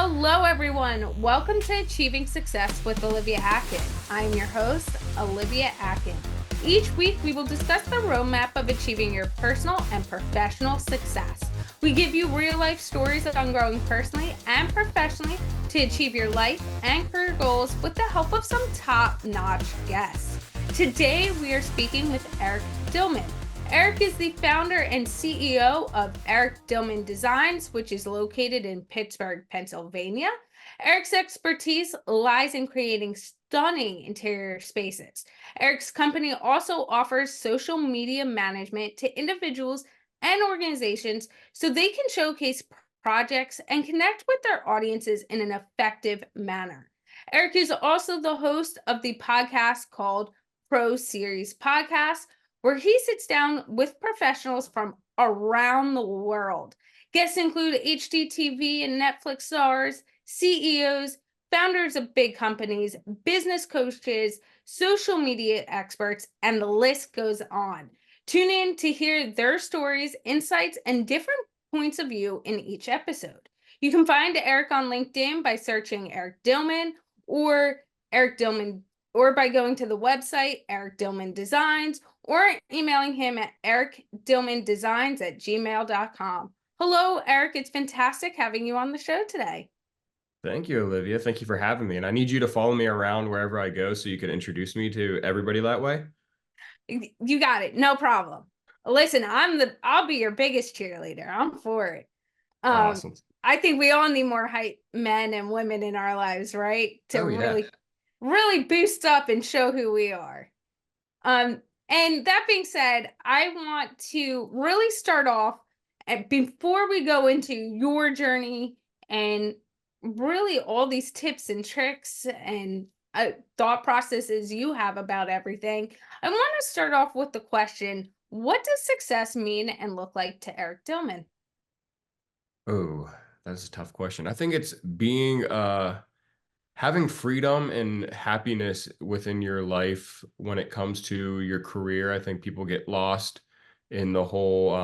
Hello, everyone. Welcome to Achieving Success with Olivia Atkin. I am your host, Olivia Atkin. Each week, we will discuss the roadmap of achieving your personal and professional success. We give you real-life stories on growing personally and professionally to achieve your life and career goals with the help of some top-notch guests. Today, we are speaking with Eric Dillman. Eric is the founder and CEO of Eric Dillman Designs, which is located in Pittsburgh, Pennsylvania. Eric's expertise lies in creating stunning interior spaces. Eric's company also offers social media management to individuals and organizations so they can showcase projects and connect with their audiences in an effective manner. Eric is also the host of the podcast called Pro Series Podcast, where he sits down with professionals from around the world. Guests include HGTV and Netflix stars, CEOs, founders of big companies, business coaches, social media experts, and the list goes on. Tune in to hear their stories, insights, and different points of view in each episode. You can find Eric on LinkedIn by searching Eric Dillman or Eric Dillman, or by going to the website Eric Dillman Designs, or emailing him at ericdillmandesigns@gmail.com. Hello, Eric. It's fantastic having you on the show today. Thank you, Olivia. Thank you for having me. And I need you to follow me around wherever I go so you can introduce me to everybody that way. You got it. No problem. Listen, I'll be your biggest cheerleader. I'm for it. Awesome. I think we all need more hype men and women in our lives, right? To Oh, yeah. really boost up and show who we are. And that being said, I want to really start off before we go into your journey and really all these tips and tricks and thought processes you have about everything. I want to start off with the question, what does success mean and look like to Eric Dillman? Oh, that's a tough question. I think it's being having freedom and happiness within your life when it comes to your career. I think people get lost in the whole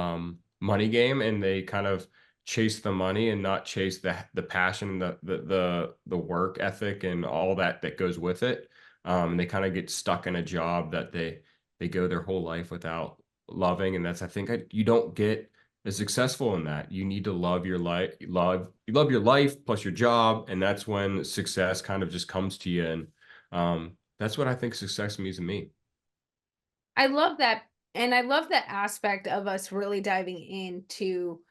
money game, and they kind of chase the money and not chase the passion, the work ethic, and all that goes with it. And they kind of get stuck in a job that they go their whole life without loving, and I think you don't get as successful in that. You need to love your life, you love your life plus your job, and that's when success kind of just comes to you. And that's what I think success means to me. I love that. And I love the aspect of us really diving into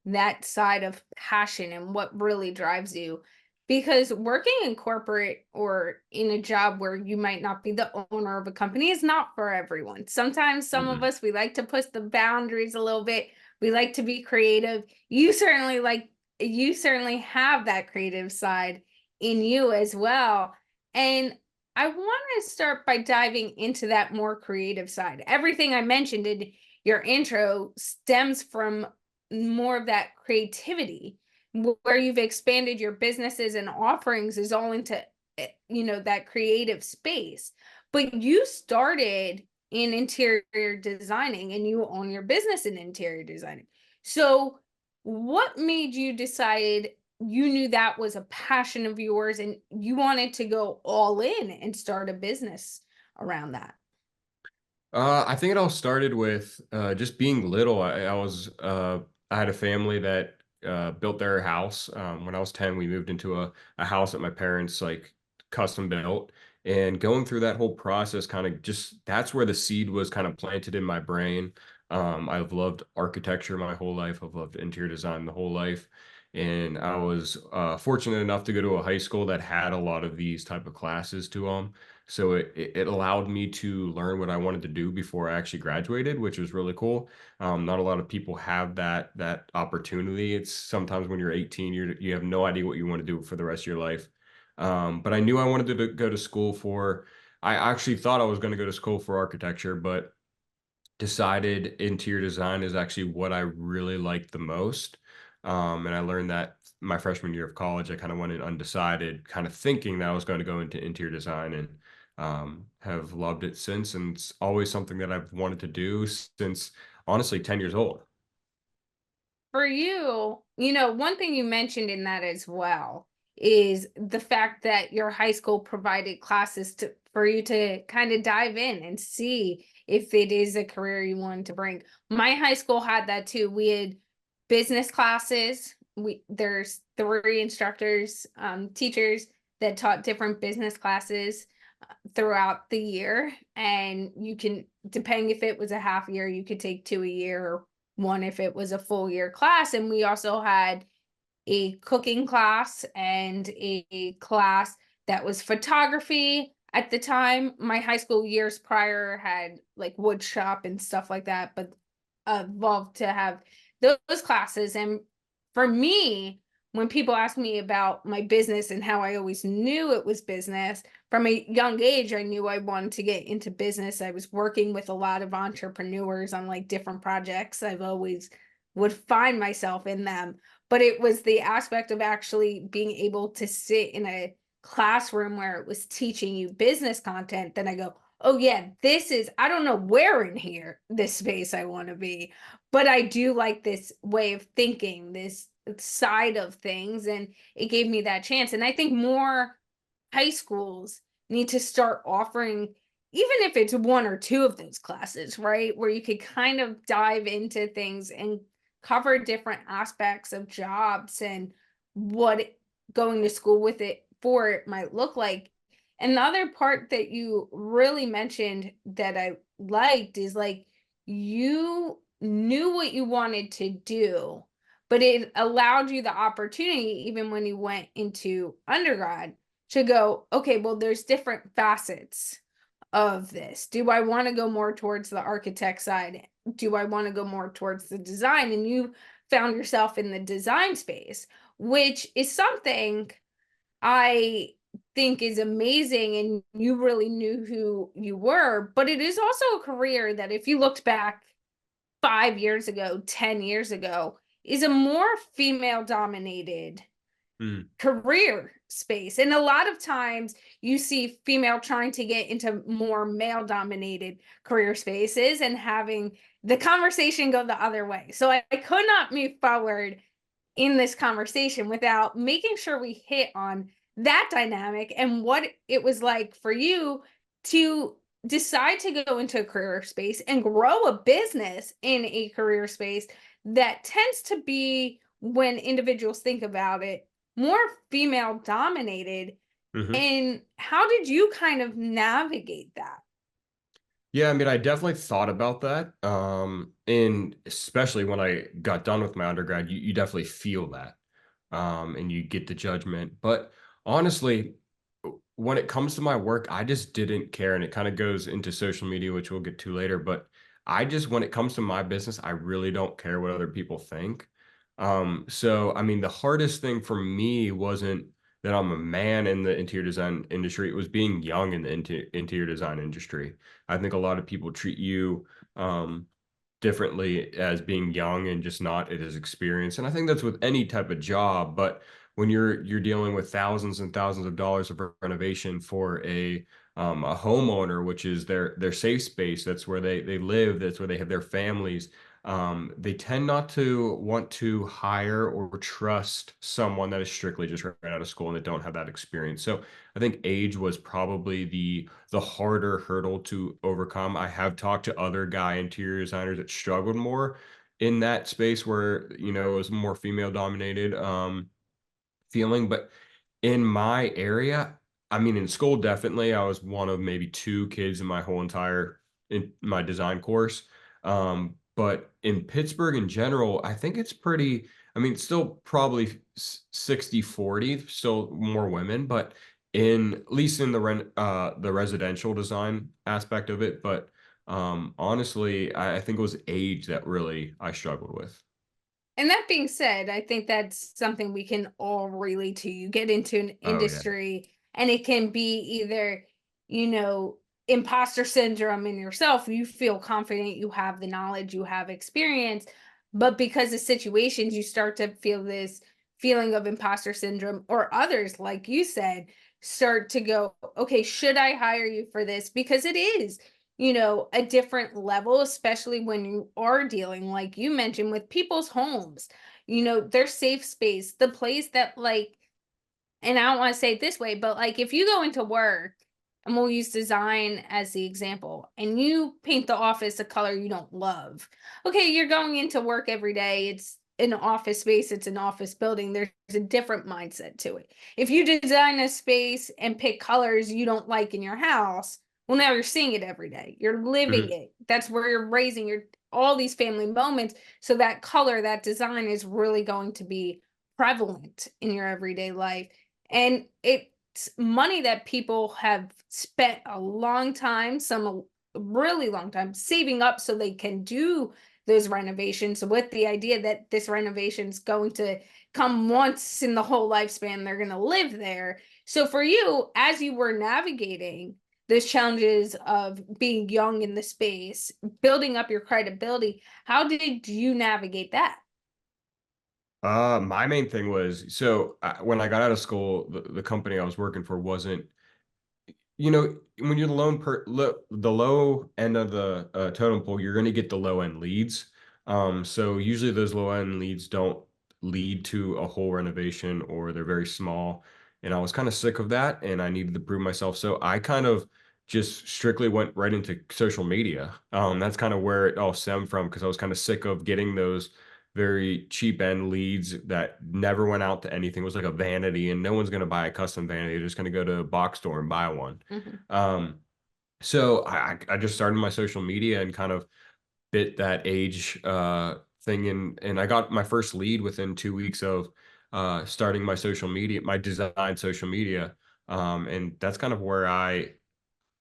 that side of passion and what really drives you. Because working in corporate or in a job where you might not be the owner of a company is not for everyone. Sometimes some of Mhm. us, we like to push the boundaries a little bit. We like to be creative. You certainly have that creative side in you as well. And I want to start by diving into that more creative side. Everything I mentioned in your intro stems from more of that creativity where you've expanded your businesses and offerings is all into that creative space. But you started in interior designing and you own your business in interior designing. So what made you decide you knew that was a passion of yours and you wanted to go all in and start a business around that? I think it all started with just being little. I had a family that built their house. When I was 10, we moved into a house that my parents like custom built. And going through that whole process, kind of just that's where the seed was kind of planted in my brain. I've loved architecture my whole life. I've loved interior design the whole life. And I was fortunate enough to go to a high school that had a lot of these type of classes to them. So it allowed me to learn what I wanted to do before I actually graduated, which was really cool. Not a lot of people have that opportunity. It's sometimes when you're 18, you have no idea what you want to do for the rest of your life. But I knew I wanted to go to school for. I actually thought I was going to go to school for architecture, but decided interior design is actually what I really liked the most. And I learned that my freshman year of college. I kind of went in undecided, kind of thinking that I was going to go into interior design, and have loved it since. And it's always something that I've wanted to do since honestly 10 years old. For you, one thing you mentioned in that as well is the fact that your high school provided classes for you to kind of dive in and see if it is a career you wanted to bring. My high school had that too. We had business classes. There's three instructors, teachers that taught different business classes throughout the year, and you can, depending if it was a half year, you could take two a year, or one if it was a full year class. And we also had a cooking class and a class that was photography. At the time, my high school years prior had like wood shop and stuff like that, but evolved to have those classes. And for me, when people ask me about my business and how I always knew it was business, from a young age, I knew I wanted to get into business. I was working with a lot of entrepreneurs on like different projects. I've always would find myself in them, but it was the aspect of actually being able to sit in a classroom where it was teaching you business content. Then I go, oh yeah, this is, I don't know where in here, this space I want to be, but I do like this way of thinking, this side of things. And it gave me that chance. And I think more high schools need to start offering, even if it's one or two of those classes, right? Where you could kind of dive into things and cover different aspects of jobs and what going to school with it for it might look like. And the other part that you really mentioned that I liked is like you knew what you wanted to do, but it allowed you the opportunity, even when you went into undergrad, to go, okay, well, there's different facets of this. Do I want to go more towards the architect side? Do I want to go more towards the design? And you found yourself in the design space, which is something I think is amazing. And you really knew who you were. But it is also a career that, if you looked back 5 years ago, 10 years ago, is a more female dominated career space. And a lot of times you see female trying to get into more male dominated career spaces and having the conversation go the other way. So I could not move forward in this conversation without making sure we hit on that dynamic and what it was like for you to decide to go into a career space and grow a business in a career space that tends to be, when individuals think about it, more female dominated. Mm-hmm. And how did you kind of navigate that? Yeah, I mean, I definitely thought about that. And especially when I got done with my undergrad, you definitely feel that. And you get the judgment. But honestly, when it comes to my work, I just didn't care. And it kind of goes into social media, which we'll get to later. But when it comes to my business, I really don't care what other people think. So, I mean, the hardest thing for me wasn't that I'm a man in the interior design industry. It was being young in the interior design industry. I think a lot of people treat you differently as being young and just not as experienced. And I think that's with any type of job. But when you're dealing with thousands and thousands of dollars of renovation for a homeowner, which is their safe space, that's where they live, that's where they have their families. They tend not to want to hire or trust someone that is strictly just right out of school and that don't have that experience. So I think age was probably the harder hurdle to overcome. I have talked to other guy interior designers that struggled more in that space where, it was more female dominated feeling. But in my area, I mean, in school, definitely, I was one of maybe two kids in my whole entire in my design course. But in Pittsburgh in general, I think it's pretty, I mean, it's still probably 60-40, still more women, but at least in the residential design aspect of it. But honestly, I think it was age that really I struggled with. And that being said, I think that's something we can all relate to. You get into an Oh yeah. industry and it can be either, you know, imposter syndrome in yourself. You feel confident, you have the knowledge, you have experience, but because of situations, you start to feel this feeling of imposter syndrome, or others, like you said, start to go, okay, should I hire you for this? Because it is, a different level, especially when you are dealing, like you mentioned, with people's homes, their safe space, the place that, like, and I don't want to say it this way, but like if you go into work, and we'll use design as the example, and you paint the office a color you don't love. Okay, you're going into work every day. It's an office space, it's an office building. There's a different mindset to it. If you design a space and pick colors you don't like in your house, well, now you're seeing it every day. You're living Mhm. it. That's where you're raising your all these family moments. So that color, that design is really going to be prevalent in your everyday life. And it's money that people have spent a long time, some a really long time, saving up so they can do those renovations with the idea that this renovation is going to come once in the whole lifespan. They're going to live there. So for you, as you were navigating those challenges of being young in the space, building up your credibility, how did you navigate that? My main thing was when I got out of school, the company I was working for wasn't. When you're the low end of the totem pole, you're going to get the low end leads. So usually those low end leads don't lead to a whole renovation, or they're very small. And I was kind of sick of that, and I needed to prove myself. So I kind of just strictly went right into social media. That's kind of where it all stemmed from, because I was kind of sick of getting those very cheap end leads that never went out to anything. It was like a vanity, and no one's going to buy a custom vanity. They're just going to go to a box store and buy one. Mhm. Um, so I just started my social media and kind of bit that age thing, and I got my first lead within 2 weeks of starting my design social media. And that's kind of where I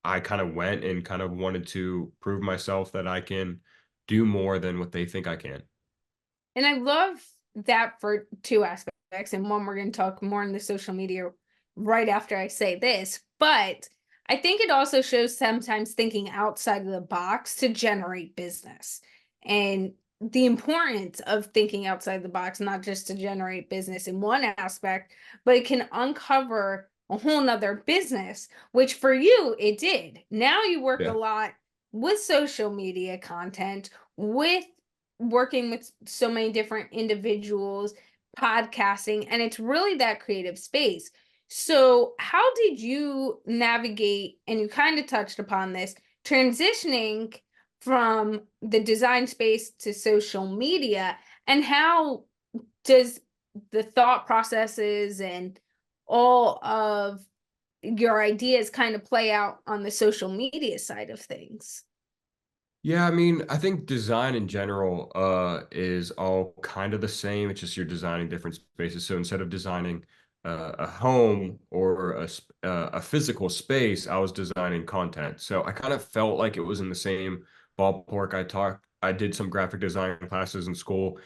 kind of went and kind of wanted to prove myself that I can do more than what they think I can. And I love that for two aspects. And one, we're going to talk more in the social media right after I say this. But I think it also shows sometimes thinking outside of the box to generate business, and the importance of thinking outside the box, not just to generate business in one aspect, but it can uncover a whole nother business, which for you, it did. Now you work a Yeah. lot with social media content, with working with so many different individuals, podcasting, and it's really that creative space. So, how did you navigate, and you kind of touched upon this, transitioning from the design space to social media, and how does the thought processes and all of your ideas kind of play out on the social media side of things? Yeah, I mean, I think design in general is all kind of the same. It's just you're designing different spaces. So instead of designing a home or a physical space, I was designing content. So I kind of felt like it was in the same ballpark. I did some graphic design classes in school.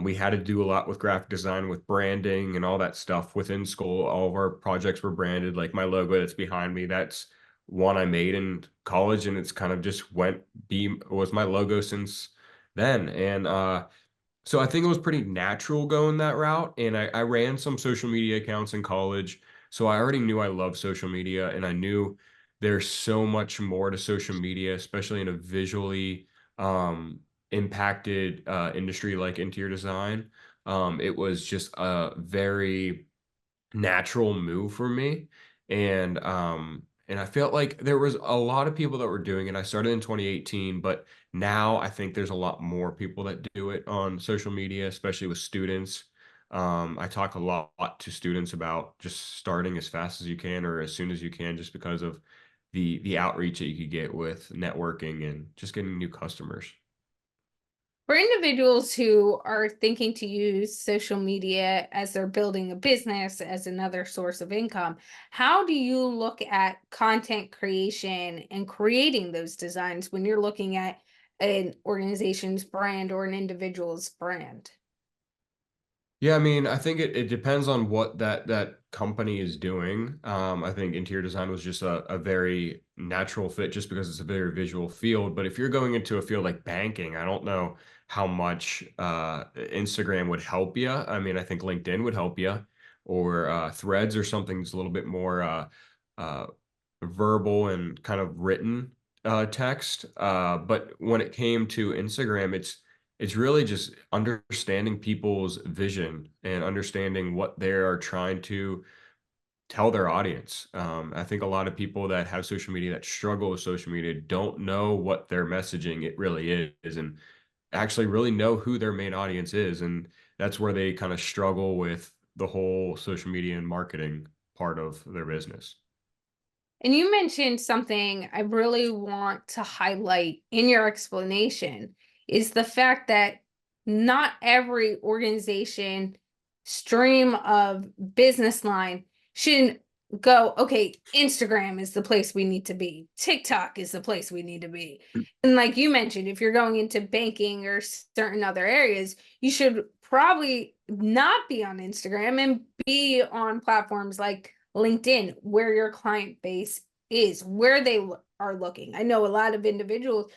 We had to do a lot with graphic design, with branding and all that stuff within school. All of our projects were branded. Like my logo that's behind me, that's one I made in college, and it's kind of just went be was my logo since then. And so I think it was pretty natural going that route. And I ran some social media accounts in college. So I already knew I loved social media, and I knew there's so much more to social media, especially in a visually impacted industry like interior design. It was just a very natural move for me. And I felt like there was a lot of people that were doing it. I started in 2018, but now I think there's a lot more people that do it on social media, especially with students. I talk a lot to students about just starting as fast as you can or as soon as you can, just because of the outreach that you could get with networking and just getting new customers. For individuals who are thinking to use social media as they're building a business, as another source of income, how do you look at content creation and creating those designs when you're looking at an organization's brand or an individual's brand? Yeah, I mean, I think it depends on what that company is doing. I think interior design was just a very natural fit just because it's a very visual field. But if you're going into a field like banking, I don't know how much Instagram would help you. I mean, I think LinkedIn would help you, or Threads or something that's a little bit more uh, verbal and kind of written text. But when it came to Instagram, it's really just understanding people's vision and understanding what they are trying to tell their audience. I think a lot of people that have social media that struggle with social media don't know what their messaging it really is, and actually really know who their main audience is. And that's where they kind of struggle with the whole social media and marketing part of their business. And you mentioned something I really want to highlight in your explanation is the fact that not every organization stream of business line should go, okay, Instagram is the place we need to be. TikTok is the place we need to be. And like you mentioned, if you're going into banking or certain other areas, you should probably not be on Instagram and be on platforms like LinkedIn, where your client base is, where they are looking. I know a lot of individuals,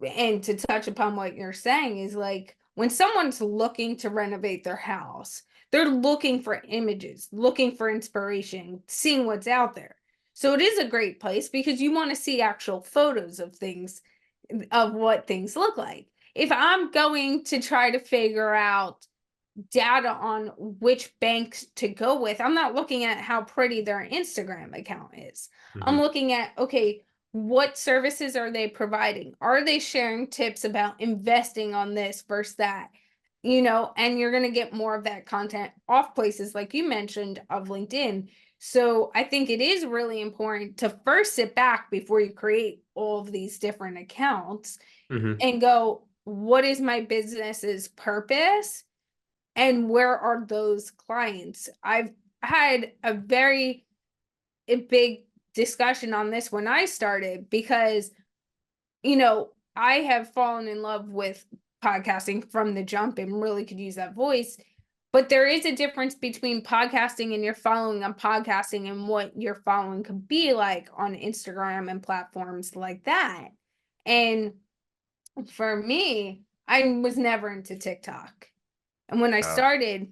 and to touch upon what you're saying, is like when someone's looking to renovate their house, they're looking for images, looking for inspiration, seeing what's out there. So it is a great place because you want to see actual photos of things, of what things look like. If I'm going to try to figure out data on which banks to go with, I'm not looking at how pretty their Instagram account is. I'm Hmm. looking at, okay, what services are they providing? Are they sharing tips about investing on this versus that? And you're going to get more of that content off places like you mentioned of LinkedIn. So I think it is really important to first sit back before you create all of these different accounts Hmm. and go, what is my business's purpose? And where are those clients? I've had a big discussion on this when I started because, I have fallen in love with podcasting from the jump and really could use that voice. But there is a difference between podcasting and your following on podcasting and what your following could be like on Instagram and platforms like that. And for me, I was never into TikTok. And when I started,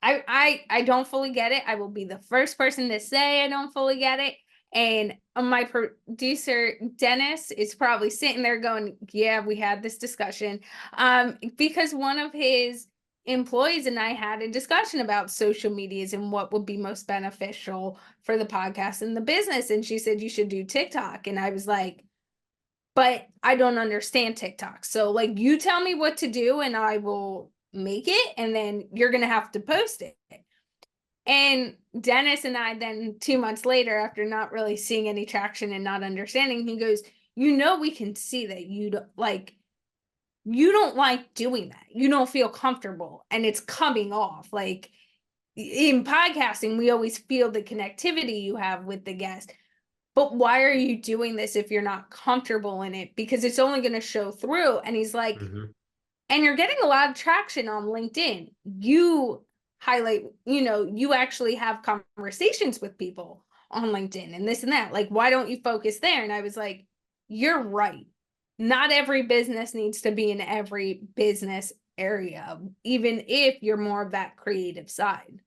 I don't fully get it. I will be the first person to say I don't fully get it. And my producer Dennis is probably sitting there going, "Yeah, we had this discussion." Because one of his employees and I had a discussion about social medias and what would be most beneficial for the podcast and the business. And she said you should do TikTok. And I was like, but I don't understand TikTok. So like you tell me what to do and I will make it and then you're going to have to post it. And Dennis and I then 2 months later, after not really seeing any traction and not understanding, he goes, we can see that you don't like doing that. You don't feel comfortable and it's coming off. Like in podcasting, we always feel the connectivity you have with the guest. But why are you doing this if you're not comfortable in it? Because it's only going to show through. And he's like, Hmm. and you're getting a lot of traction on LinkedIn. You highlight, you actually have conversations with people on LinkedIn and this and that. Like, why don't you focus there? And I was like, you're right. Not every business needs to be in every business area, even if you're more of that creative side.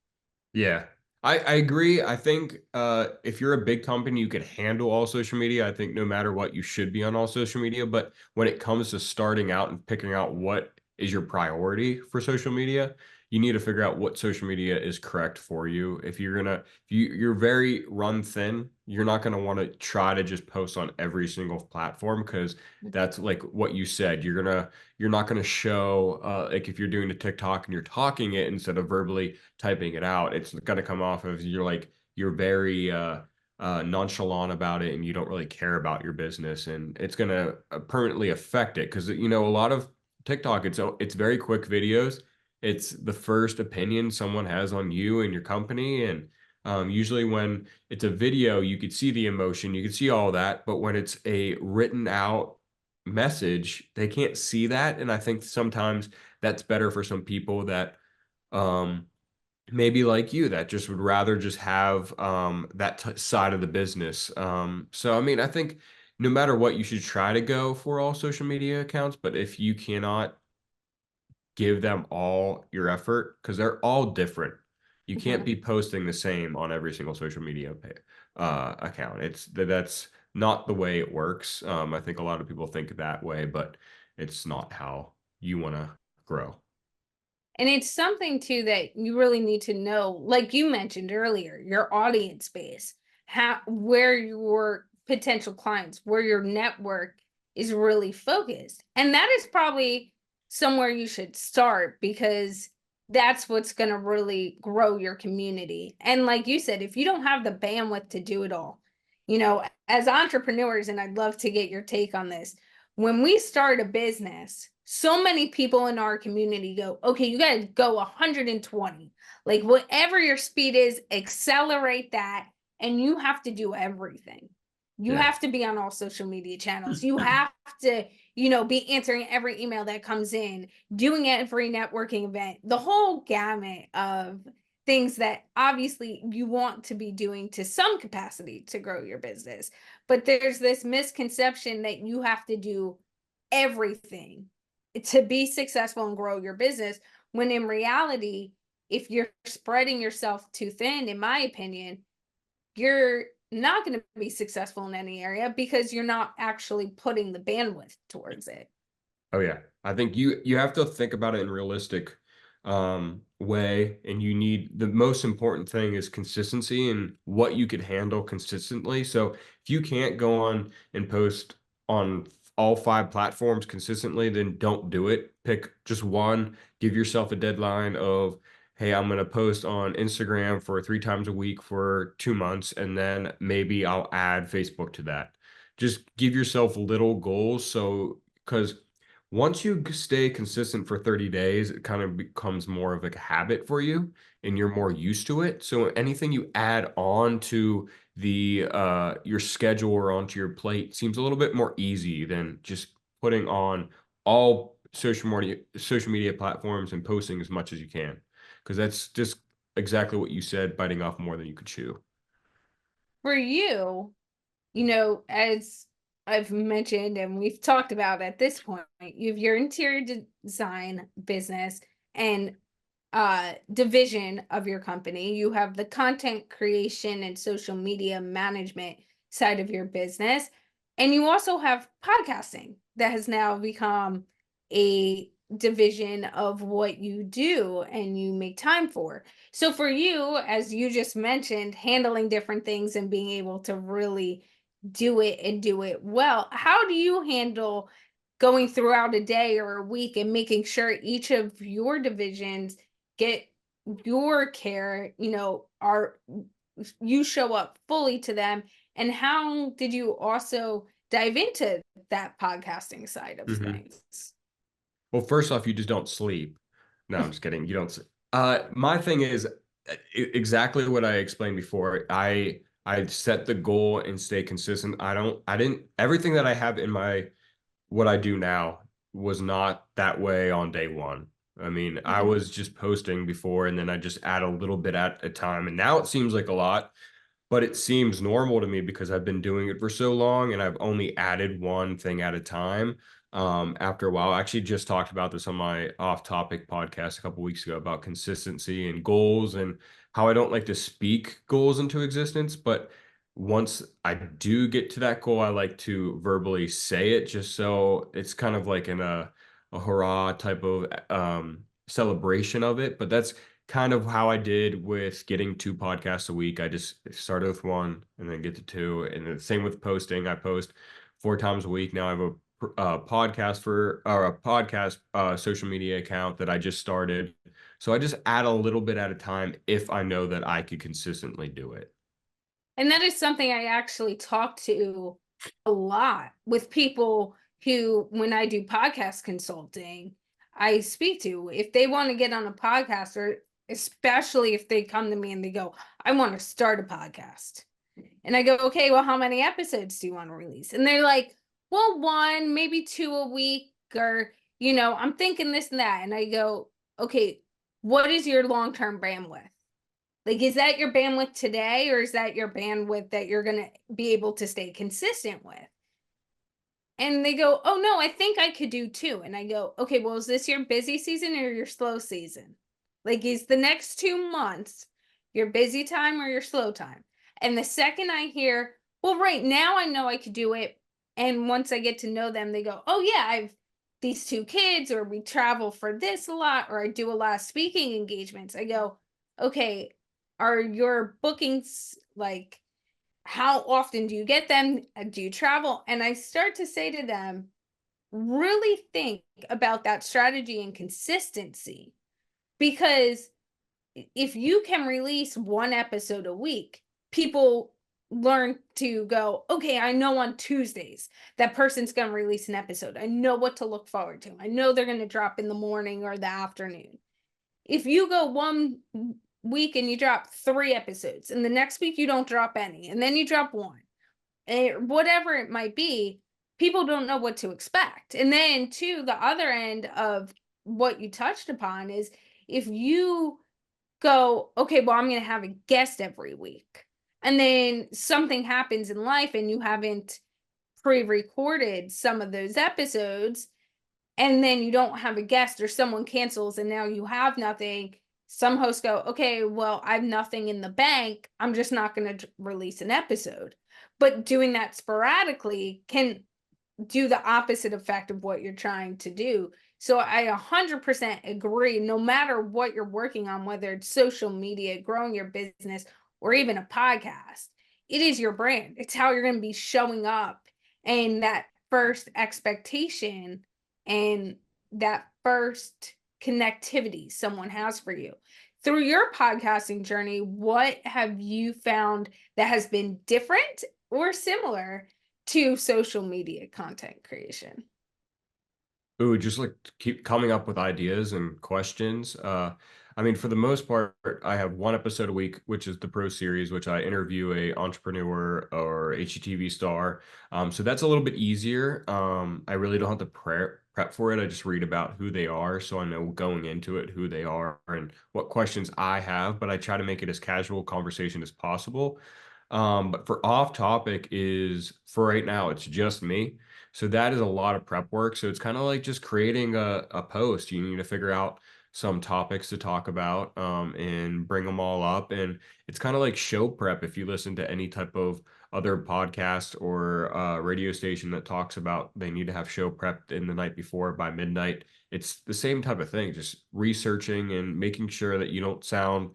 Yeah, I agree. I think if you're a big company, you can handle all social media. I think no matter what, you should be on all social media. But when it comes to starting out and picking out what is your priority for social media, you need to figure out what social media is correct for you. If you're very run thin, you're not gonna want to try to just post on every single platform because that's like what you said. You're not gonna show like if you're doing a TikTok and you're talking it instead of verbally typing it out, it's gonna come off of you're very nonchalant about it and you don't really care about your business, and it's gonna permanently affect it because a lot of TikTok, it's very quick videos. It's the first opinion someone has on you and your company, and usually when it's a video, you could see the emotion, you could see all that, but when it's a written out message, they can't see that, and I think sometimes that's better for some people that um maybe like you that just would rather just have that side of the business. So I mean, I think no matter what, you should try to go for all social media accounts. But if you cannot give them all your effort, because they're all different, you can't Mhm. be posting the same on every single social media account. That's not the way it works. I think a lot of people think that way, but it's not how you want to grow. And it's something too that you really need to know, like you mentioned earlier, your audience base, where your potential clients, where your network is really focused. And that is probably somewhere you should start, because that's what's going to really grow your community. And like you said, if you don't have the bandwidth to do it all, as entrepreneurs, and I'd love to get your take on this, when we start a business, so many people in our community go, okay, you got to go 120. Like whatever your speed is, accelerate that. And you have to do everything. You Yeah. have to be on all social media channels. You have to, be answering every email that comes in, doing every networking event, the whole gamut of things that obviously you want to be doing to some capacity to grow your business. But there's this misconception that you have to do everything to be successful and grow your business, when in reality, if you're spreading yourself too thin, in my opinion, you're not going to be successful in any area because you're not actually putting the bandwidth towards it. Oh yeah. I think you have to think about it in realistic way, and you need, the most important thing is consistency and what you could handle consistently. So if you can't go on and post on all five platforms consistently, then don't do it. Pick just one, give yourself a deadline of, hey, I'm going to post on Instagram for 3 times a week for 2 months, and then maybe I'll add Facebook to that. Just give yourself little goals. So, because once you stay consistent for 30 days, it kind of becomes more of like a habit for you and you're more used to it. So anything you add on to the your schedule or onto your plate seems a little bit more easy than just putting on all social media platforms and posting as much as you can. Because that's just exactly what you said, biting off more than you could chew. For you, as I've mentioned and we've talked about at this point, you have your interior design business and division of your company. You have the content creation and social media management side of your business. And you also have podcasting that has now become a division of what you do and you make time for. So for you, as you just mentioned, handling different things and being able to really do it and do it well, how do you handle going throughout a day or a week and making sure each of your divisions get your care, are you show up fully to them? And how did you also dive into that podcasting side of Hmm. things? Well, first off, you just don't sleep. No, I'm just kidding. You don't. My thing is exactly what I explained before. I set the goal and stay consistent. I didn't, everything that I have in my, what I do now was not that way on day one. I mean, I Mhm. was just posting before and then I just add a little bit at a time. And now it seems like a lot, but it seems normal to me because I've been doing it for so long and I've only added one thing at a time. After a while, I actually just talked about this on my off topic podcast a couple weeks ago about consistency and goals and how I don't like to speak goals into existence. But once I do get to that goal, I like to verbally say it just so it's kind of like in a hurrah type of celebration of it. But that's kind of how I did with getting 2 podcasts a week. I just started with one and then get to two. And the same with posting. I post 4 times a week. Now I have a podcast for, or a podcast social media account that I just started. So I just add a little bit at a time if I know that I could consistently do it. And that is something I actually talk to a lot with people who, when I do podcast consulting, I speak to if they want to get on a podcast, or especially if they come to me and they go, I want to start a podcast. And I go, okay, well, how many episodes do you want to release? And they're like, well, one, maybe two a week, or, I'm thinking this and that. And I go, okay, what is your long term bandwidth? Like, is that your bandwidth today, or is that your bandwidth that you're going to be able to stay consistent with? And they go, oh, no, I think I could do two. And I go, okay, well, is this your busy season or your slow season? Like, is the next 2 months your busy time or your slow time? And the second I hear, well, right now I know I could do it. And once I get to know them, they go, oh, yeah, I've these two kids, or we travel for this a lot, or I do a lot of speaking engagements. I go, okay, are your bookings like, how often do you get them? Do you travel? And I start to say to them, really think about that strategy and consistency, because if you can release one episode a week, people learn to go, okay, I know on Tuesdays that person's going to release an episode. I know what to look forward to. I know they're going to drop in the morning or the afternoon. If you go one week and you drop 3 episodes, and the next week you don't drop any, and then you drop one, and whatever it might be, people don't know what to expect. And then, to the other end of what you touched upon, is if you go, okay, well, I'm going to have a guest every week, and then something happens in life and you haven't pre-recorded some of those episodes, and then you don't have a guest, or someone cancels and now you have nothing. Some hosts go, okay, well, I have nothing in the bank, I'm just not going to release an episode. But doing that sporadically can do the opposite effect of what you're trying to do. So I 100% agree. No matter what you're working on, whether it's social media, growing your business, or even a podcast, it is your brand. It's how you're going to be showing up, and that first expectation, and that first connectivity someone has for you. Through your podcasting journey, what have you found that has been different or similar to social media content creation? Ooh, just like to keep coming up with ideas and questions. I mean, for the most part, I have one episode a week, which is the Pro Series, which I interview a entrepreneur or HGTV star. So that's a little bit easier. I really don't have to prep for it. I just read about who they are, so I know going into it who they are and what questions I have. But I try to make it as casual conversation as possible. But for off topic is for right now, it's just me. So that is a lot of prep work. So it's kind of like just creating a post. You need to figure out some topics to talk about and bring them all up. And it's kind of like show prep if you listen to any type of other podcast or radio station that talks about they need to have show prepped in the night before by midnight. It's the same type of thing, just researching and making sure that you don't sound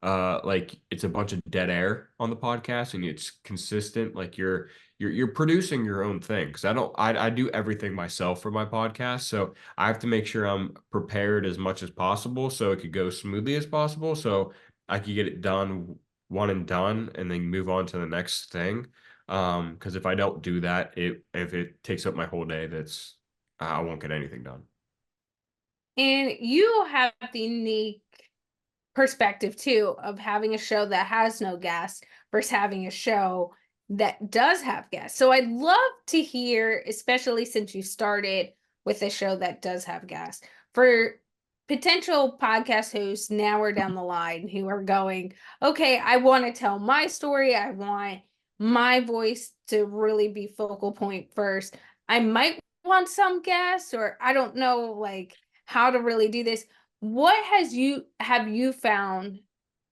like it's a bunch of dead air on the podcast and it's consistent, like you're producing your own thing. Because I do everything myself for my podcast, so I have to make sure I'm prepared as much as possible so it could go smoothly as possible, so I could get it done one and done and then move on to the next thing. Because if I don't do that, if it takes up my whole day, that's I won't get anything done. And you have the unique perspective too of having a show that has no guests versus having a show that does have guests. So I'd love to hear, especially since you started with a show that does have guests, for potential podcast hosts now or down the line who are going, okay, I want to tell my story. I want my voice to really be focal point first. I might want some guests, or I don't know like how to really do this. What have you found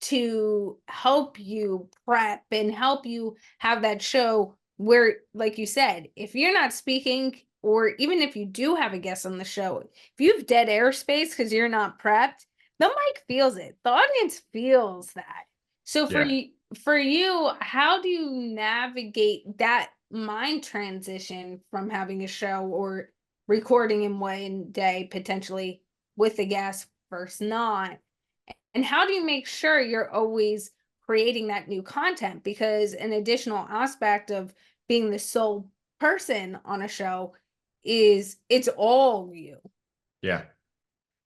to help you prep and help you have that show where, like you said, if you're not speaking, or even if you do have a guest on the show, if you have dead airspace because you're not prepped, the mic feels it. The audience feels that. So Yeah. for you, how do you navigate that mind transition from having a show or recording in one day potentially with a guest versus not? And how do you make sure you're always creating that new content? Because an additional aspect of being the sole person on a show is it's all you. Yeah.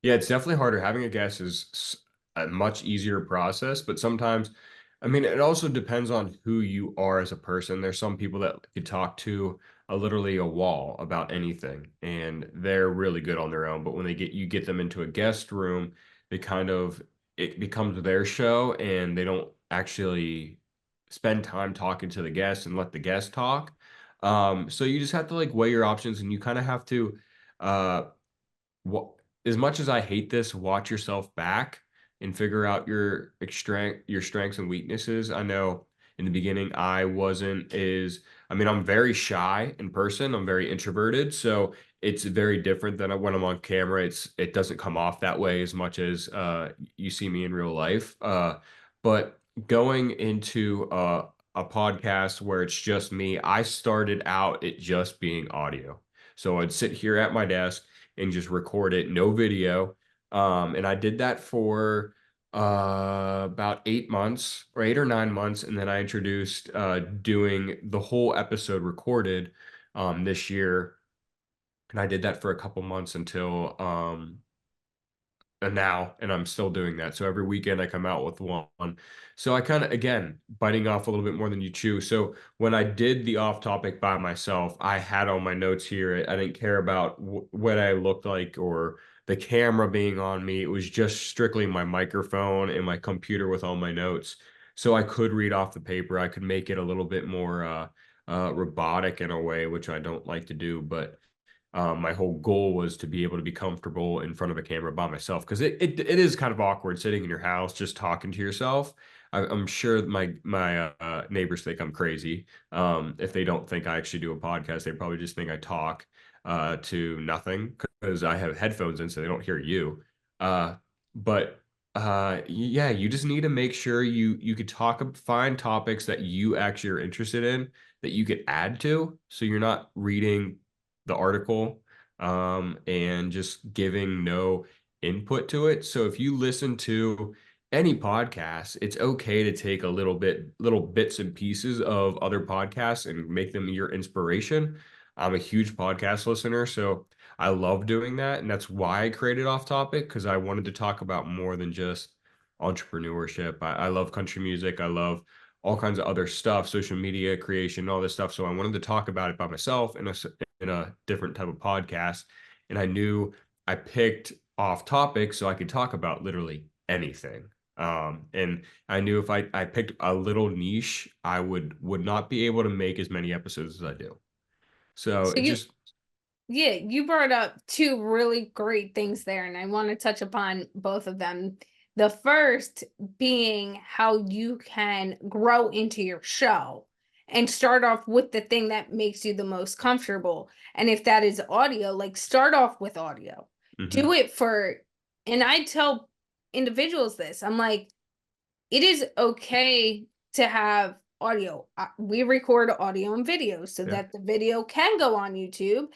Yeah, it's definitely harder. Having a guest is a much easier process, but sometimes, I mean, it also depends on who you are as a person. There's some people that could talk to literally a wall about anything, and they're really good on their own. But when you get them into a guest room, they kind of it becomes their show, and they don't actually spend time talking to the guest and let the guest talk. So you just have to like weigh your options, and you kind of have to. Uh, what as much as I hate this, watch yourself back and figure out your strengths and weaknesses. I know in the beginning I wasn't as I mean, I'm very shy in person. I'm very introverted. So it's very different than when I'm on camera. It doesn't come off that way as much as you see me in real life. But going into a podcast where it's just me, I started out it just being audio. So I'd sit here at my desk and just record it, no video. And I did that for about 8 months or 8 or 9 months, and then I introduced doing the whole episode recorded this year, and I did that for a couple months until and now, and I'm still doing that. So every weekend I come out with one. So I kind of, again, biting off a little bit more than you chew. So when I did the off topic by myself, I had all my notes here. I didn't care about what I looked like or the camera being on me. It was just strictly my microphone and my computer with all my notes. So I could read off the paper. I could make it a little bit more robotic in a way, which I don't like to do. But my whole goal was to be able to be comfortable in front of a camera by myself because it is kind of awkward sitting in your house just talking to yourself. I'm sure my neighbors think I'm crazy. If they don't think I actually do a podcast, they probably just think I talk to nothing because I have headphones in, so they don't hear you. Uh, but yeah, you just need to make sure you could find topics that you actually are interested in that you could add to, so you're not reading the article and just giving no input to it. So if you listen to any podcast, it's okay to take little bits and pieces of other podcasts and make them your inspiration. I'm a huge podcast listener, so I love doing that. And that's why I created Off Topic, because I wanted to talk about more than just entrepreneurship. I love country music. I love all kinds of other stuff, social media creation, all this stuff. So I wanted to talk about it by myself in a different type of podcast. And I knew I picked off topic so I could talk about literally anything. And I knew if I picked a little niche, I would not be able to make as many episodes as I do. So So it just yeah, you brought up two really great things there, and I want to touch upon both of them. The first being how you can grow into your show and start off with the thing that makes you the most comfortable. And if that is audio, like start off with audio. Do mhm, it for, and I tell individuals this, I'm like, it is okay to have audio. We record audio and video so yeah, that the video can go on YouTube.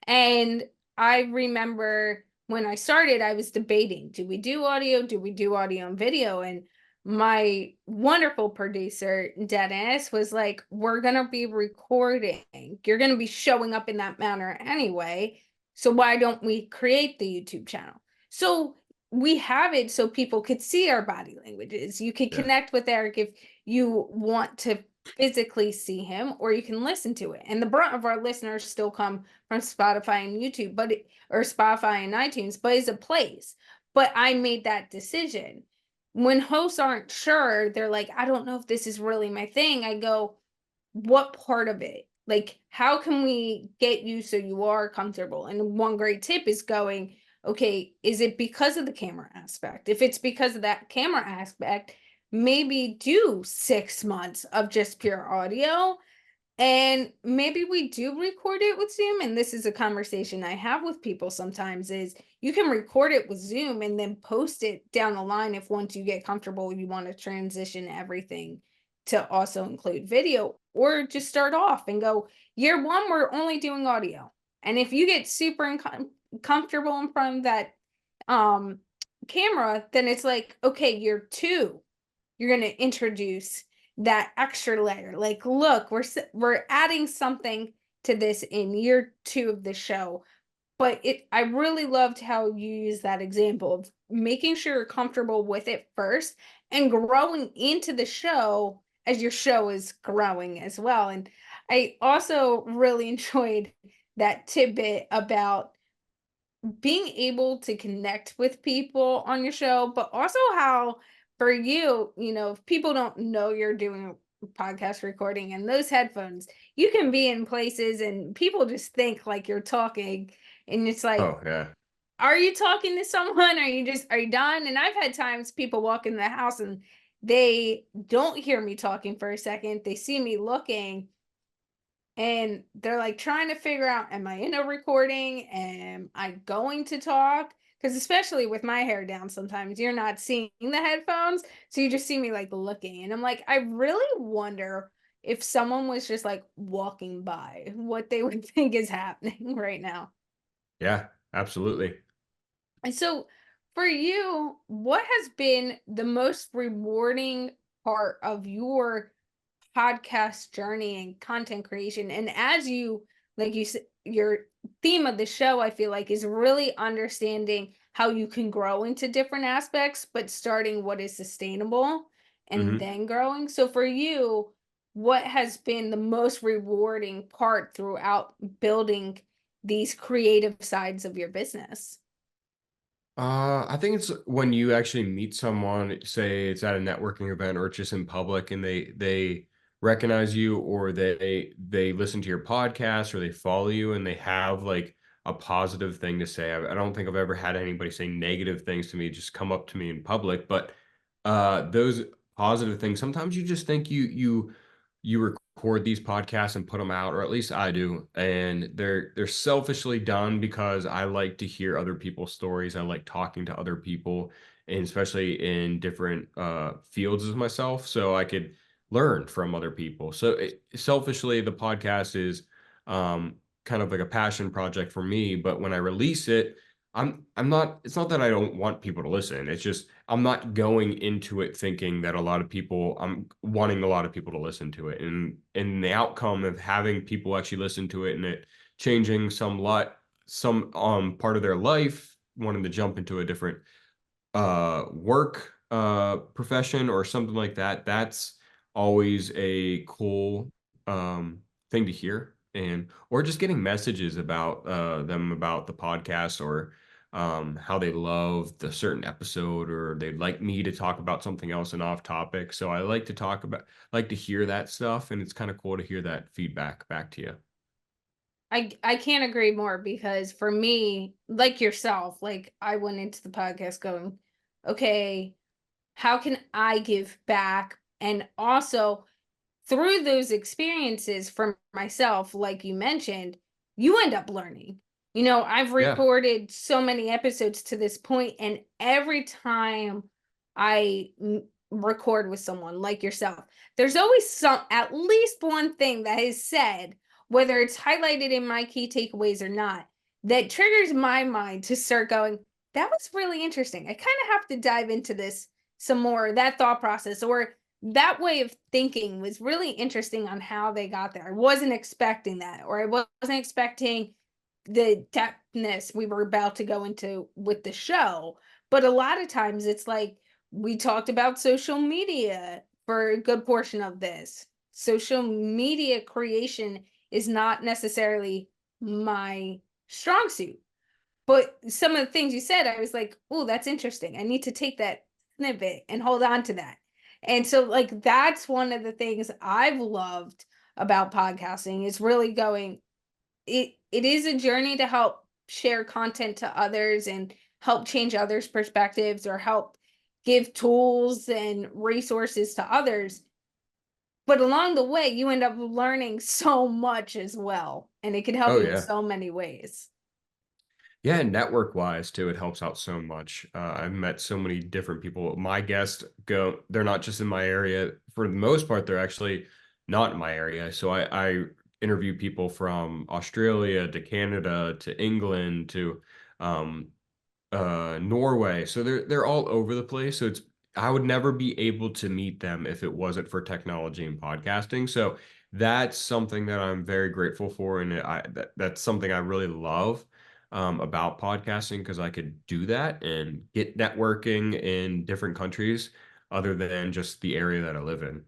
And I remember when I started, I was debating, do we do audio? Do we do audio and video? And my wonderful producer, Dennis, was like, we're going to be recording. You're going to be showing up in that manner anyway. So why don't we create the YouTube channel? So we have it so people could see our body languages. You could yeah, connect with Eric if you want to physically see him, or you can listen to it. And the brunt of our listeners still come from Spotify and YouTube, or Spotify and iTunes, but it's a place. But I made that decision. When hosts aren't sure, they're like, I don't know if this is really my thing. I go, what part of it? Like, how can we get you so you are comfortable? And one great tip is going, okay, is it because of the camera aspect? If it's because of that camera aspect, maybe do 6 months of just pure audio, and maybe we do record it with Zoom. And this is a conversation I have with people sometimes, is you can record it with Zoom and then post it down the line if once you get comfortable, you want to transition everything to also include video, or just start off and go, year one, we're only doing audio. And if you get super comfortable in front of that um, camera, then it's like, okay, year two, you're going to introduce that extra layer. Like, look, we're adding something to this in year two of the show. But I really loved how you use that example of making sure you're comfortable with it first and growing into the show as your show is growing as well. And I also really enjoyed that tidbit about being able to connect with people on your show, but also how for you, if people don't know you're doing a podcast recording and those headphones, you can be in places and people just think like you're talking, and it's like, oh yeah, are you talking to someone? Are you done? And I've had times people walk in the house and they don't hear me talking for a second. They see me looking, and they're like trying to figure out, am I in a recording? Am I going to talk? Because especially with my hair down, sometimes you're not seeing the headphones. So you just see me like looking. And I'm like, I really wonder if someone was just like walking by, what they would think is happening right now. Yeah, absolutely. And so for you, what has been the most rewarding part of your podcast journey and content creation? And as you, like you said, your theme of the show, I feel like, is really understanding how you can grow into different aspects, but starting what is sustainable and Mhm. then growing. So for you, what has been the most rewarding part throughout building these creative sides of your business? I think it's when you actually meet someone, say it's at a networking event or just in public, and they recognize you, or they listen to your podcast, or they follow you, and they have like a positive thing to say. I don't think I've ever had anybody say negative things to me, just come up to me in public. But those positive things, sometimes you just think you record these podcasts and put them out, or at least I do, and they're selfishly done because I like to hear other people's stories. I like talking to other people, and especially in different fields as myself, so I could learn from other people. So selfishly, the podcast is um, kind of like a passion project for me. But when I release it, I'm not. It's not that I don't want people to listen. It's just I'm not going into it thinking that a lot of people I'm wanting a lot of people to listen to it. And the outcome of having people actually listen to it and it changing some part of their life, wanting to jump into a different work profession or something like that, that's always a cool thing to hear. And or just getting messages about them about the podcast, or how they love the certain episode, or they'd like me to talk about something else and off topic. So I like to like to hear that stuff, and it's kind of cool to hear that feedback back to you. I can't agree more because for me, like yourself, like I went into the podcast going, okay, how can I give back? And also through those experiences for myself, like you mentioned, you end up learning. I've Yeah. recorded so many episodes to this point, and every time record with someone like yourself, there's always at least one thing that is said, whether it's highlighted in my key takeaways or not, that triggers my mind to start going, that was really interesting. I kind of have to dive into this some more, that thought process, or that way of thinking was really interesting on how they got there. I wasn't expecting that, or I wasn't expecting the depthness we were about to go into with the show. But a lot of times it's like we talked about social media for a good portion of this. Social media creation is not necessarily my strong suit. But some of the things you said, I was like, "Oh, that's interesting. I need to take that snippet and hold on to that." And so, like, that's one of the things I've loved about podcasting is really going, it is a journey to help share content to others and help change others' perspectives or help give tools and resources to others. But along the way, you end up learning so much as well, and it can help Oh you in yeah. so many ways. Yeah, network wise too, it helps out so much. I've met so many different people. My guests they're not just in my area. For the most part, they're actually not in my area. So I interview people from Australia to Canada to England to um, Norway. So they're all over the place. So it's I would never be able to meet them if it wasn't for technology and podcasting. So that's something that I'm very grateful for, and that's something I really love about podcasting, because I could do that and get networking in different countries other than just the area that I live in.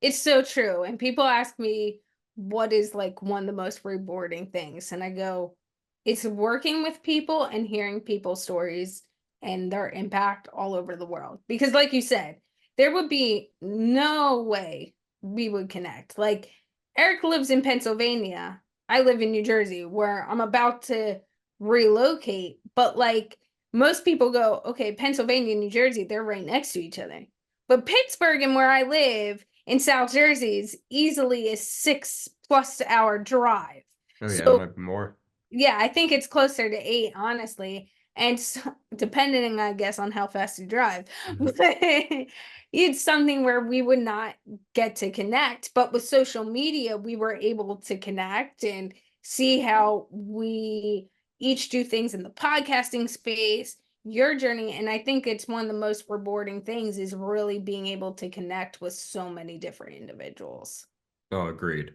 It's so true, and people ask me what is, like, one of the most rewarding things, and I go, "It's working with people and hearing people's stories and their impact all over the world." Because like you said, there would be no way we would connect. Like, Eric lives in Pennsylvania, I live in New Jersey, where I'm about to relocate, but, like, most people go, "Okay, Pennsylvania and New Jersey, they're right next to each other." But Pittsburgh and where I live in South Jersey is easily a 6+ hour drive. Oh yeah, it So might be more. yeah, I think it's closer to 8, honestly. And so, depending, I guess, on how fast you drive, Mhm. but it's something where we would not get to connect. But with social media, we were able to connect and see how we each do things in the podcasting space, your journey. And I think it's one of the most rewarding things is really being able to connect with so many different individuals. Oh, agreed.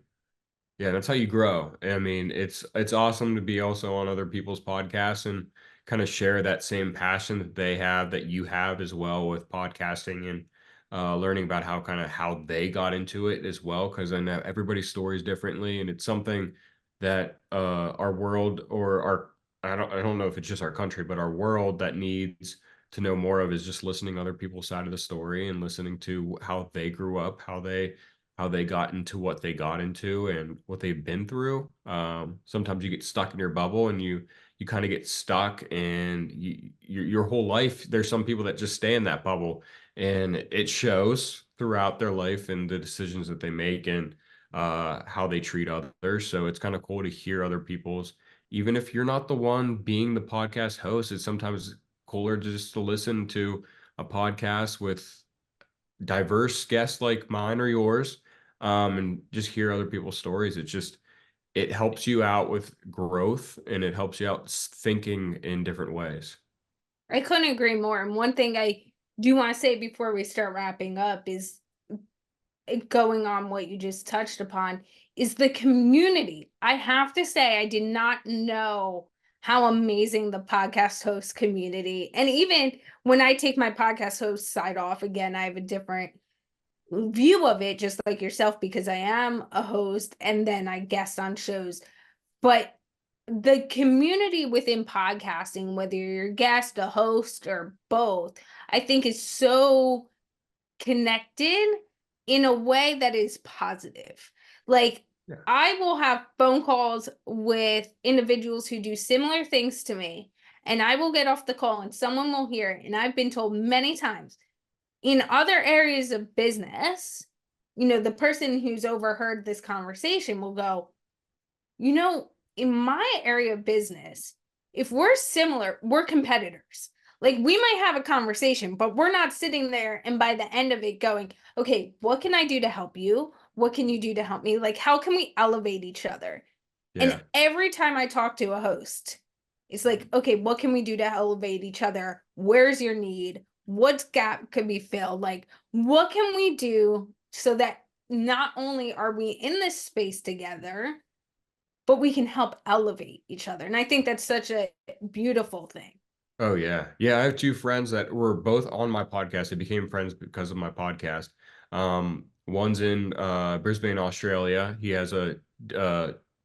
Yeah, that's how you grow. I mean, it's awesome to be also on other people's podcasts and kind of share that same passion that they have, that you have as well with podcasting, and learning about how they got into it as well. Because I know everybody's story is differently, and it's something that our world, or our, I don't know if it's just our country, but our world that needs to know more of, is just listening to other people's side of the story and listening to how they grew up, how they got into what they got into and what they've been through. Sometimes you get stuck in your bubble, and you kind of get stuck, and your whole life. There's some people that just stay in that bubble, and it shows throughout their life and the decisions that they make, and how they treat others. So it's kind of cool to hear other people's, even if you're not the one being the podcast host. It's sometimes cooler just to listen to a podcast with diverse guests like mine or yours, and just hear other people's stories. It helps you out with growth, and it helps you out thinking in different ways. I couldn't agree more. And one thing I do want to say before we start wrapping up is going on what you just touched upon is the community. I have to say, I did not know how amazing the podcast host community, and even when I take my podcast host side off, again, I have a different view of it, just like yourself, because I am a host and then I guest on shows. But the community within podcasting, whether you're a guest, a host, or both, I think is so connected in a way that is positive. Like, Yeah. I will have phone calls with individuals who do similar things to me, and I will get off the call and someone will hear it. And I've been told many times in other areas of business, the person who's overheard this conversation will go, in my area of business, if we're similar, we're competitors. Like, we might have a conversation, but we're not sitting there and by the end of it going, okay, what can I do to help you? What can you do to help me? Like, how can we elevate each other? And Yeah. every time I talk to a host, it's like, okay, what can we do to elevate each other? Where's your need? What gap could be filled? Like, what can we do so that not only are we in this space together, but we can help elevate each other. And I think that's such a beautiful thing. Oh yeah. Yeah, I have two friends that were both on my podcast. They became friends because of my podcast. One's in Brisbane, Australia. He has a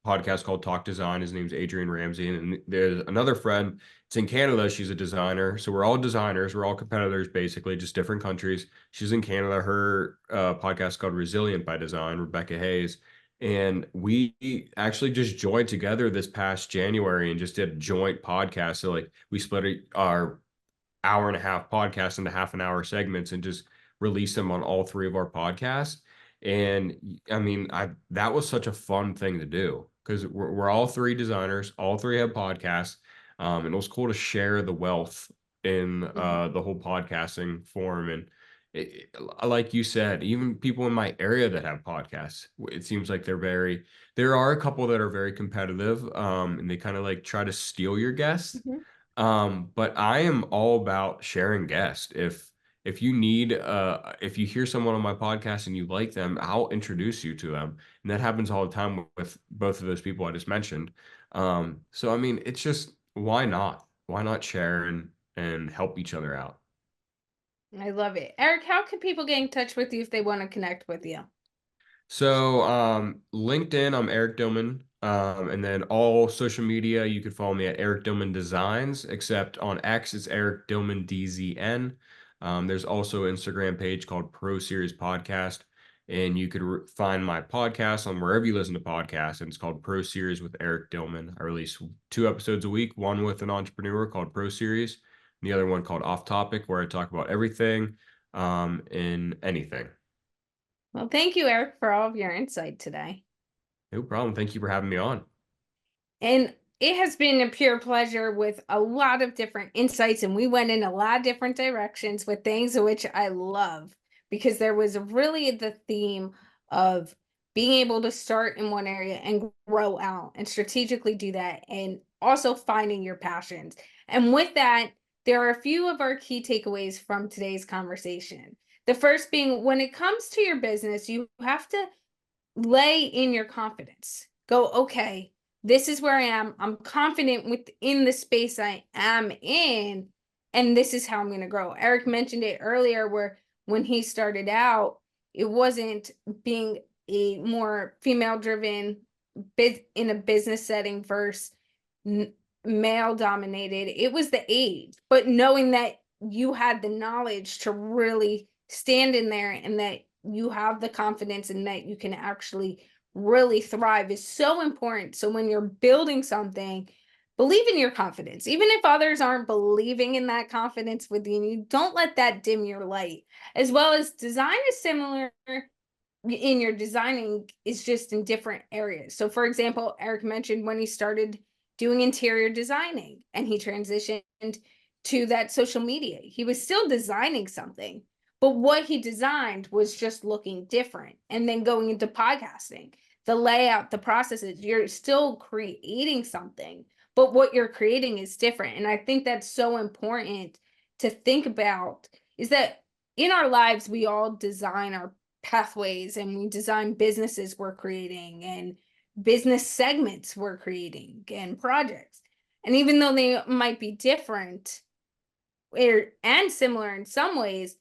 podcast called Talk Design. His name's Adrian Ramsey. And there's another friend. It's in Canada. She's a designer. So we're all designers. We're all competitors, basically, just different countries. She's in Canada. Her podcast is called Resilient by Design, Rebecca Hayes. And we actually just joined together this past January and just did a joint podcast. So like we split our hour and a half podcast into half an hour segments and just released them on all three of our podcasts. And I mean, I that was such a fun thing to do because we're all three designers, all three have podcasts, and it was cool to share the wealth in Mhm. the whole podcasting form. And like you said, even people in my area that have podcasts, it seems like there are a couple that are very competitive, and they kind of like try to steal your guests. Mhm. But I am all about sharing guests. If you hear someone on my podcast and you like them, I'll introduce you to them. And that happens all the time with both of those people I just mentioned. So I mean, it's just why not? Why not share and help each other out? I love it. Eric, how can people get in touch with you if they want to connect with you? So LinkedIn, I'm Eric Dillman. And then all social media, you can follow me at Eric Dillman Designs, except on X, it's Eric Dillman DZN. There's also an Instagram page called Pro Series Podcast, and you could find my podcast on wherever you listen to podcasts, and it's called Pro Series with Eric Dillman. I release 2 episodes a week, one with an entrepreneur called Pro Series, and the other one called Off Topic, where I talk about everything, and anything. Well, thank you, Eric, for all of your insight today. No problem. Thank you for having me on. And it has been a pure pleasure with a lot of different insights, and we went in a lot of different directions with things which I love because there was really the theme of being able to start in one area and grow out and strategically do that, and also finding your passions. And with that, there are a few of our key takeaways from today's conversation. The first being, when it comes to your business, you have to lay in your confidence. Go, okay, this is where I am. I'm confident within the space I am in, and this is how I'm going to grow. Eric mentioned it earlier where when he started out, it wasn't being a more female driven in a business setting versus male dominated. It was the age, but knowing that you had the knowledge to really stand in there and that you have the confidence and that you can actually really thrive is so important. So when you're building something, believe in your confidence. Even if others aren't believing in that confidence within you, don't let that dim your light. As well as design is similar in your designing, is just in different areas. So for example, Eric mentioned when he started doing interior designing and he transitioned to that social media, he was still designing something, but what he designed was just looking different. And then going into podcasting, the layout, the processes, you're still creating something, but what you're creating is different. And I think that's so important to think about, is that in our lives we all design our pathways and we design businesses we're creating and business segments we're creating and projects. And even though they might be different and similar in some ways,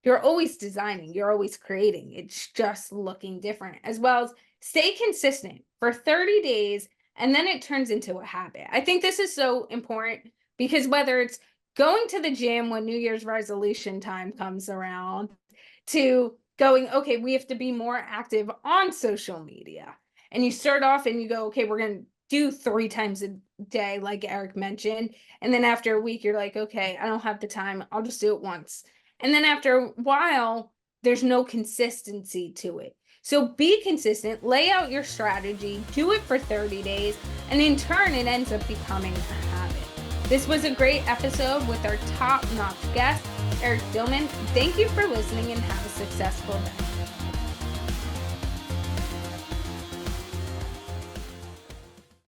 you're always designing, you're always creating. It's just looking different. As well as stay consistent for 30 days and then it turns into a habit. I think this is so important because whether it's going to the gym when New Year's resolution time comes around, to going, okay, we have to be more active on social media. And you start off and you go, okay, we're going to do 3 times a day, like Eric mentioned. And then after a week, you're like, okay, I don't have the time. I'll just do it once. And then after a while, there's no consistency to it. So be consistent, lay out your strategy, do it for 30 days, and in turn, it ends up becoming a habit. This was a great episode with our top-notch guest, Eric Dillman. Thank you for listening and have a successful day.